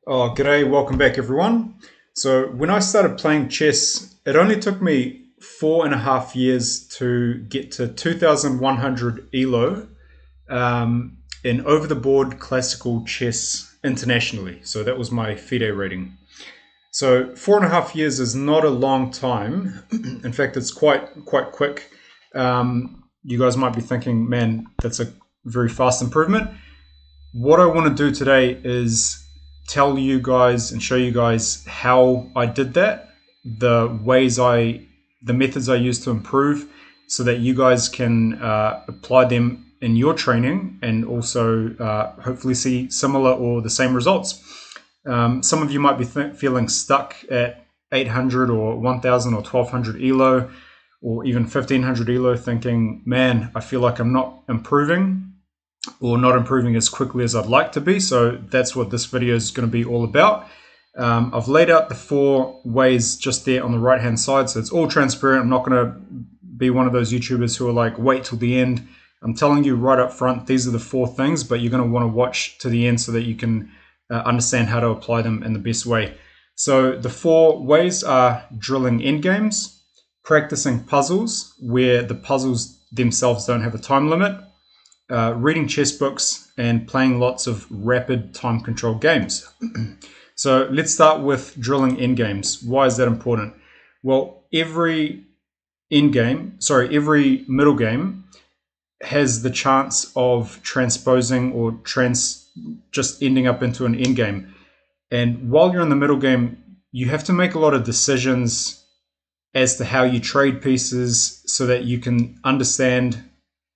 Oh, g'day, welcome back everyone. So, when I started playing chess, it only took me 4.5 years to get to 2100 ELO in over the board classical chess internationally. So, that was my FIDE rating. So, 4.5 years is not a long time. In fact, it's quite quick. You guys might be thinking, man, that's a very fast improvement. What I want to do today is tell you guys and show you guys how I did that, the methods I use to improve, so that you guys can apply them in your training and also hopefully see similar or the same results. Some of you might be feeling stuck at 800 or 1000 or 1200 ELO or even 1500 ELO, thinking, man, I feel like I'm not improving or not improving as quickly as I'd like to be. So that's what this video is going to be all about. I've laid out the 4 ways just there on the right hand side, so it's all transparent. I'm not going to be one of those YouTubers who are like, wait till the end. I'm telling you right up front, these are the 4 things, but you're going to want to watch to the end so that you can understand how to apply them in the best way. So the 4 ways are drilling endgames, practicing puzzles where the puzzles themselves don't have a time limit, reading chess books, and playing lots of rapid time control games. So let's start with drilling endgames. Why is that important? Well, every every middle game has the chance of transposing or just ending up into an endgame. And while you're in the middle game, you have to make a lot of decisions as to how you trade pieces so that you can understand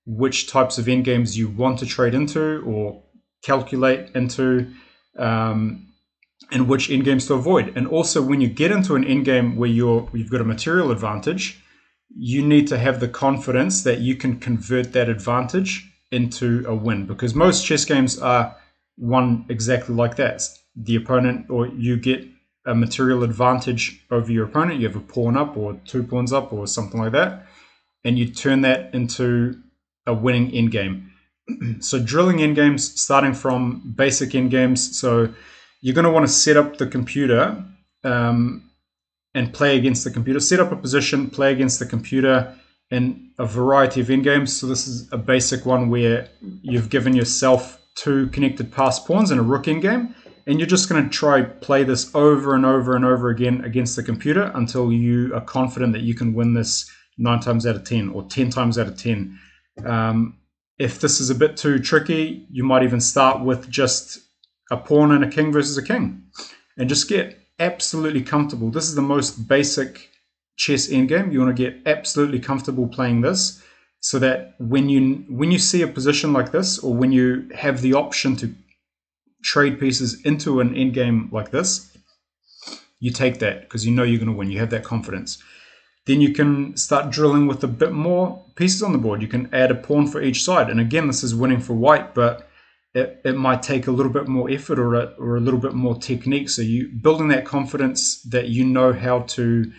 which types of endgames you want to trade into or calculate into, and which endgames to avoid. And also, when you get into an endgame where you've got a material advantage, you need to have the confidence that you can convert that advantage into a win, because most chess games are won exactly like that. The opponent, or you get a material advantage over your opponent, you have a pawn up or 2 pawns up or something like that, and you turn that into a winning endgame. So drilling endgames, starting from basic endgames. So you're going to want to set up the computer and play against the computer. Set up a position, play against the computer in a variety of endgames. So this is a basic one where you've given yourself 2 connected passed pawns in a rook endgame, and you're just going to try play this over and over and over again against the computer until you are confident that you can win this 9 times out of 10 or 10 times out of 10. If this is a bit too tricky, you might even start with just a pawn and a king versus a king and just get absolutely comfortable. This is the most basic chess endgame. You want to get absolutely comfortable playing this, so that when you see a position like this, or when you have the option to trade pieces into an endgame like this, you take that because you know you're going to win. You have that confidence. Then you can start drilling with a bit more pieces on the board. You can add a pawn for each side. And again, this is winning for white, but it might take a little bit more effort or a little bit more technique. So you building that confidence that you know how to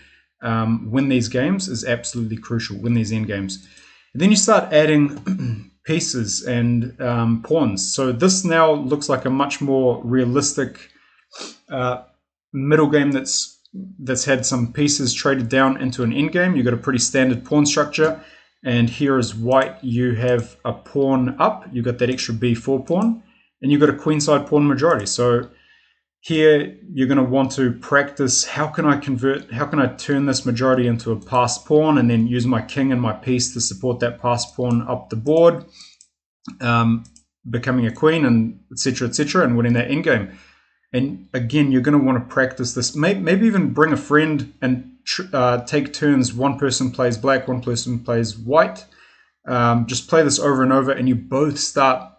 win these games is absolutely crucial. Win these end games. And then you start adding pieces and pawns. So this now looks like a much more realistic middle game that's had some pieces traded down into an endgame. You've got a pretty standard pawn structure. And here is white, you have a pawn up, you've got that extra b4 pawn, and you've got a queenside pawn majority. So here you're going to want to practice, how can I turn this majority into a passed pawn and then use my king and my piece to support that passed pawn up the board, becoming a queen, and etc., and winning that endgame. And again, you're going to want to practice this. Maybe even bring a friend and take turns. One person plays black, one person plays white. Just play this over and over, and you both start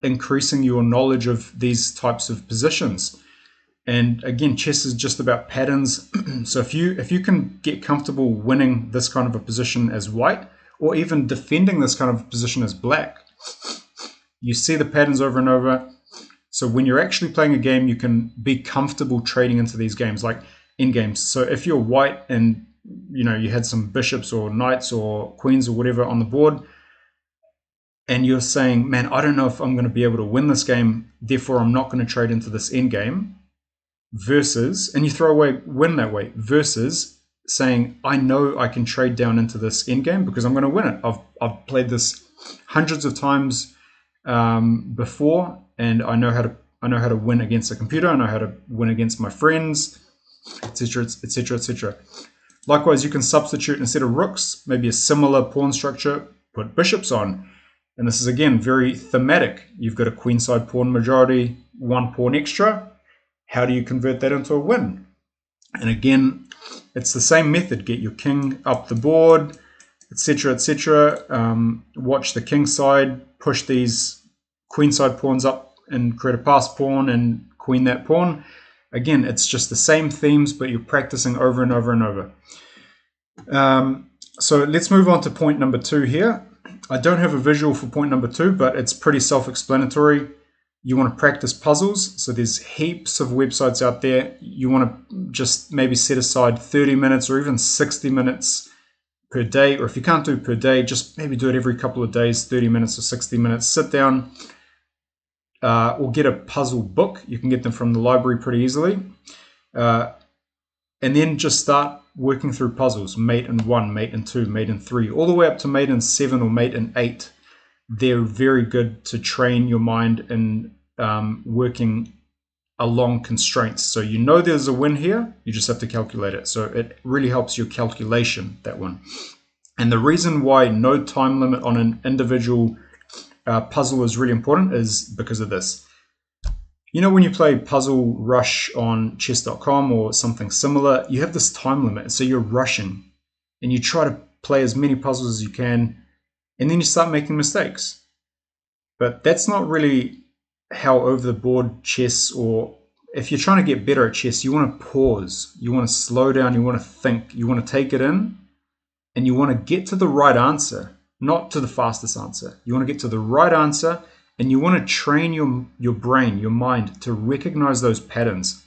increasing your knowledge of these types of positions. And again, chess is just about patterns. So if you can get comfortable winning this kind of a position as white, or even defending this kind of position as black, you see the patterns over and over. So when you're actually playing a game, you can be comfortable trading into these games, like end games. So if you're white and you had some bishops or knights or queens or whatever on the board, and you're saying, man, I don't know if I'm going to be able to win this game, therefore I'm not going to trade into this end game, versus, and you throw away win that way, versus saying, I know I can trade down into this endgame because I'm going to win it. I've played this hundreds of times before, and I know how to win against a computer. I know how to win against my friends, etc., etc., etc. Likewise, you can substitute instead of rooks, maybe a similar pawn structure, put bishops on. And this is again very thematic. You've got a queenside pawn majority, one pawn extra. How do you convert that into a win? And again, it's the same method. Get your king up the board, etc., etc. Watch the king side, push these queenside pawns up and create a pass pawn and queen that pawn. Again, it's just the same themes, but you're practicing over and over and over. So let's move on to point number 2 here. I don't have a visual for point number 2, but it's pretty self-explanatory. You want to practice puzzles. So there's heaps of websites out there. You want to just maybe set aside 30 minutes or even 60 minutes per day. Or if you can't do it per day, just maybe do it every couple of days, 30 minutes or 60 minutes. Sit down or get a puzzle book. You can get them from the library pretty easily. And then just start working through puzzles, mate in 1, mate in 2, mate in 3, all the way up to mate in 7 or mate in 8. They're very good to train your mind in working along constraints. So you know there's a win here, you just have to calculate it. So it really helps your calculation, that one. And the reason why no time limit on an individual puzzle is really important is because of this. You know, when you play Puzzle Rush on chess.com or something similar, you have this time limit. So you're rushing and you try to play as many puzzles as you can, and then you start making mistakes. But that's not really how over the board chess, or if you're trying to get better at chess, you want to pause, you want to slow down, you want to think, you want to take it in, and you want to get to the right answer, not to the fastest answer. You want to get to the right answer. And you want to train your brain, your mind, to recognize those patterns.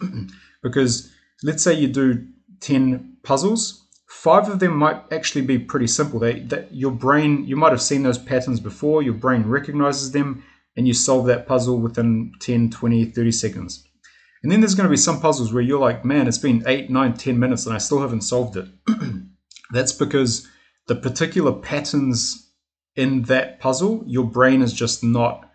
Because let's say you do 10 puzzles, 5 of them might actually be pretty simple. Your brain, you might have seen those patterns before, your brain recognizes them, and you solve that puzzle within 10, 20, 30 seconds. And then there's going to be some puzzles where you're like, man, it's been 8, 9, 10 minutes and I still haven't solved it. That's because the particular patterns in that puzzle, your brain is just not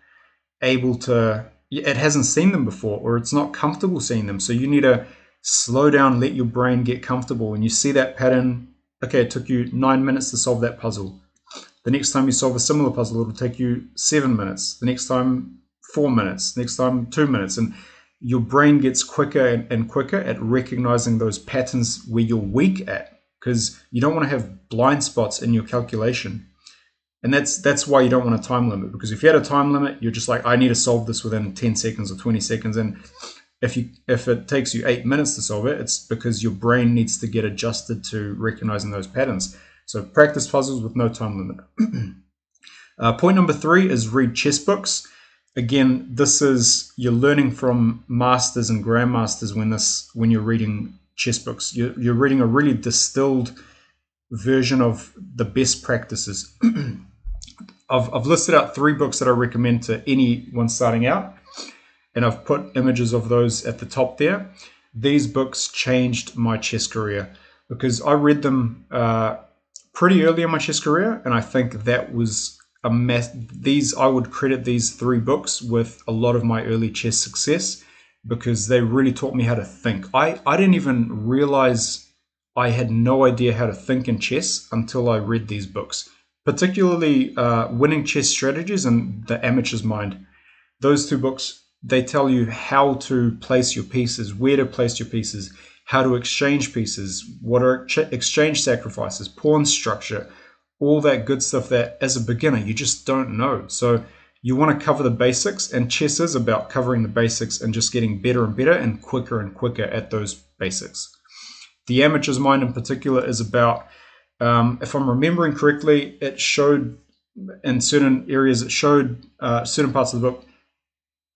able to, it hasn't seen them before, or it's not comfortable seeing them. So you need to slow down, let your brain get comfortable. And you see that pattern, okay, it took you 9 minutes to solve that puzzle. The next time you solve a similar puzzle, it'll take you 7 minutes. The next time, 4 minutes. Next time, 2 minutes. And your brain gets quicker and quicker at recognizing those patterns where you're weak at, because you don't want to have blind spots in your calculation. And that's why you don't want a time limit, because if you had a time limit, you're just like, I need to solve this within 10 seconds or 20 seconds. And if it takes you 8 minutes to solve it, it's because your brain needs to get adjusted to recognizing those patterns. So practice puzzles with no time limit. Point number 3 is read chess books. Again, this is, you're learning from masters and grandmasters when you're reading chess books. You're reading a really distilled version of the best practices. I've listed out 3 books that I recommend to anyone starting out, and I've put images of those at the top there. These books changed my chess career because I read them pretty early in my chess career, and I think that was a mess. I would credit these 3 books with a lot of my early chess success, because they really taught me how to think. I didn't even realize I had no idea how to think in chess until I read these books. Particularly Winning Chess Strategies and The Amateur's Mind. Those 2 books, they tell you how to place your pieces, where to place your pieces, how to exchange pieces, what are exchange sacrifices, pawn structure, all that good stuff that as a beginner you just don't know. So you want to cover the basics, and chess is about covering the basics and just getting better and better and quicker at those basics. The Amateur's Mind in particular is about, if I'm remembering correctly, it showed in certain areas, it showed certain parts of the book,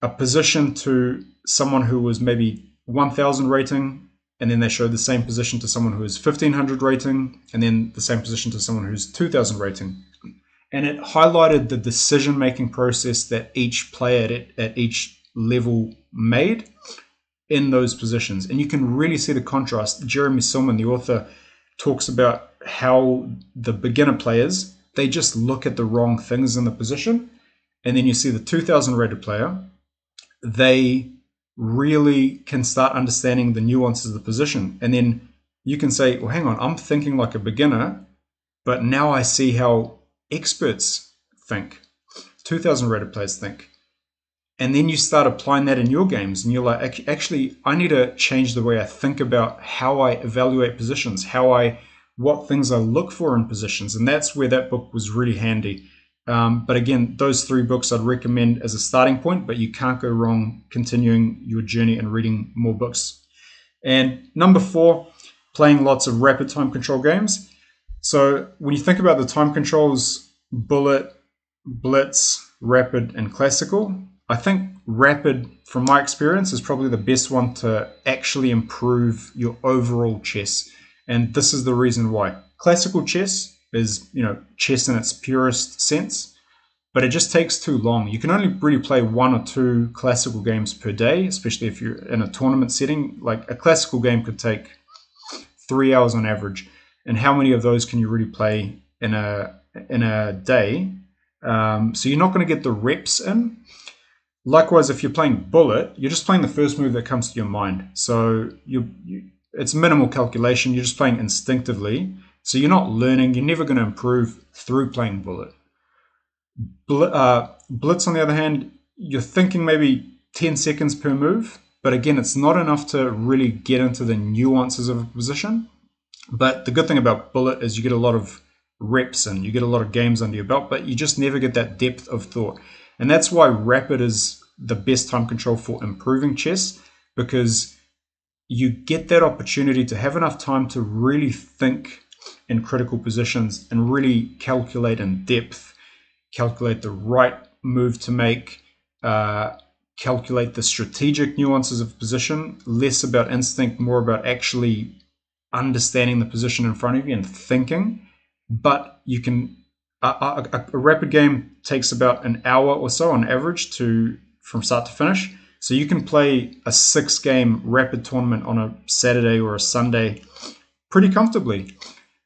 a position to someone who was maybe 1,000 rating, and then they showed the same position to someone who is 1,500 rating, and then the same position to someone who's 2,000 rating. And it highlighted the decision-making process that each player at each level made. in those positions. And you can really see the contrast. Jeremy Silman, the author, talks about how the beginner players, they just look at the wrong things in the position. And then you see the 2000 rated player, they really can start understanding the nuances of the position. And then you can say, well, hang on, I'm thinking like a beginner, but now I see how experts think, 2000 rated players think. And then you start applying that in your games, and you're like, actually, I need to change the way I think about how I evaluate positions, what things I look for in positions. And that's where that book was really handy. But again, those 3 books I'd recommend as a starting point, but you can't go wrong continuing your journey and reading more books. And number 4, playing lots of rapid time control games. So when you think about the time controls, bullet, blitz, rapid, and classical, I think rapid, from my experience, is probably the best one to actually improve your overall chess. And this is the reason why. Classical chess is, chess in its purest sense, but it just takes too long. You can only really play 1 or 2 classical games per day, especially if you're in a tournament setting. Like a classical game could take 3 hours on average. And how many of those can you really play in a day? So you're not going to get the reps in. Likewise, if you're playing bullet, you're just playing the first move that comes to your mind. So it's minimal calculation. You're just playing instinctively. So you're not learning. You're never going to improve through playing bullet. Blitz, on the other hand, you're thinking maybe 10 seconds per move. But again, it's not enough to really get into the nuances of a position. But the good thing about bullet is you get a lot of reps and you get a lot of games under your belt, but you just never get that depth of thought. And that's why rapid is the best time control for improving chess, because you get that opportunity to have enough time to really think in critical positions and really calculate in depth, calculate the right move to make, calculate the strategic nuances of position, less about instinct, more about actually understanding the position in front of you and thinking. But you can a rapid game takes about an hour or so on average from start to finish. So you can play a 6-game rapid tournament on a Saturday or a Sunday pretty comfortably.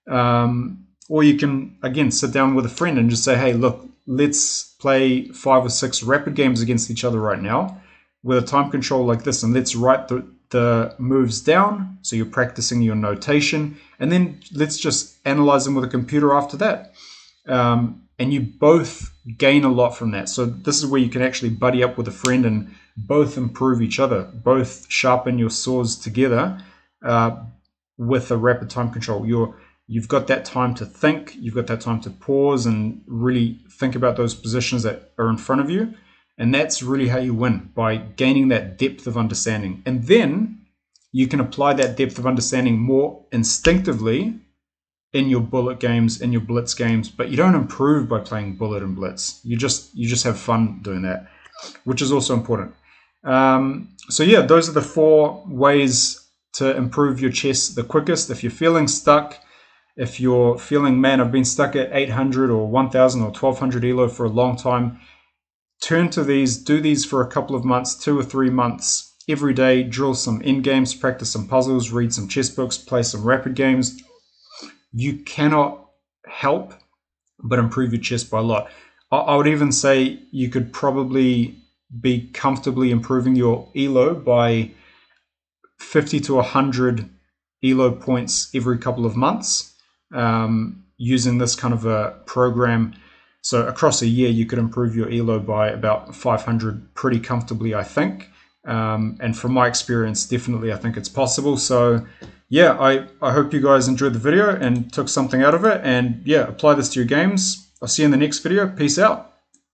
Or you can, again, sit down with a friend and just say, hey, look, let's play 5 or 6 rapid games against each other right now with a time control like this, and let's write the moves down, so you're practicing your notation, and then let's just analyze them with a computer after that. And you both gain a lot from that. So this is where you can actually buddy up with a friend and both improve each other, both sharpen your swords together with a rapid time control. You've got that time to think, you've got that time to pause and really think about those positions that are in front of you. And that's really how you win, by gaining that depth of understanding. And then you can apply that depth of understanding more instinctively in your bullet games, in your blitz games, but you don't improve by playing bullet and blitz. You just have fun doing that, which is also important. So yeah, those are the 4 ways to improve your chess the quickest. If you're feeling stuck, if you're feeling, man, I've been stuck at 800 or 1000 or 1200 ELO for a long time, turn to these, do these for a couple of months, 2 or 3 months, every day, drill some end games, practice some puzzles, read some chess books, play some rapid games. You cannot help but improve your chess by a lot. I would even say you could probably be comfortably improving your ELO by 50 to 100 ELO points every couple of months using this kind of a program. So across a year, you could improve your ELO by about 500 pretty comfortably, I think. And from my experience, definitely, I think it's possible. So yeah, I hope you guys enjoyed the video and took something out of it. And yeah, apply this to your games. I'll see you in the next video. Peace out.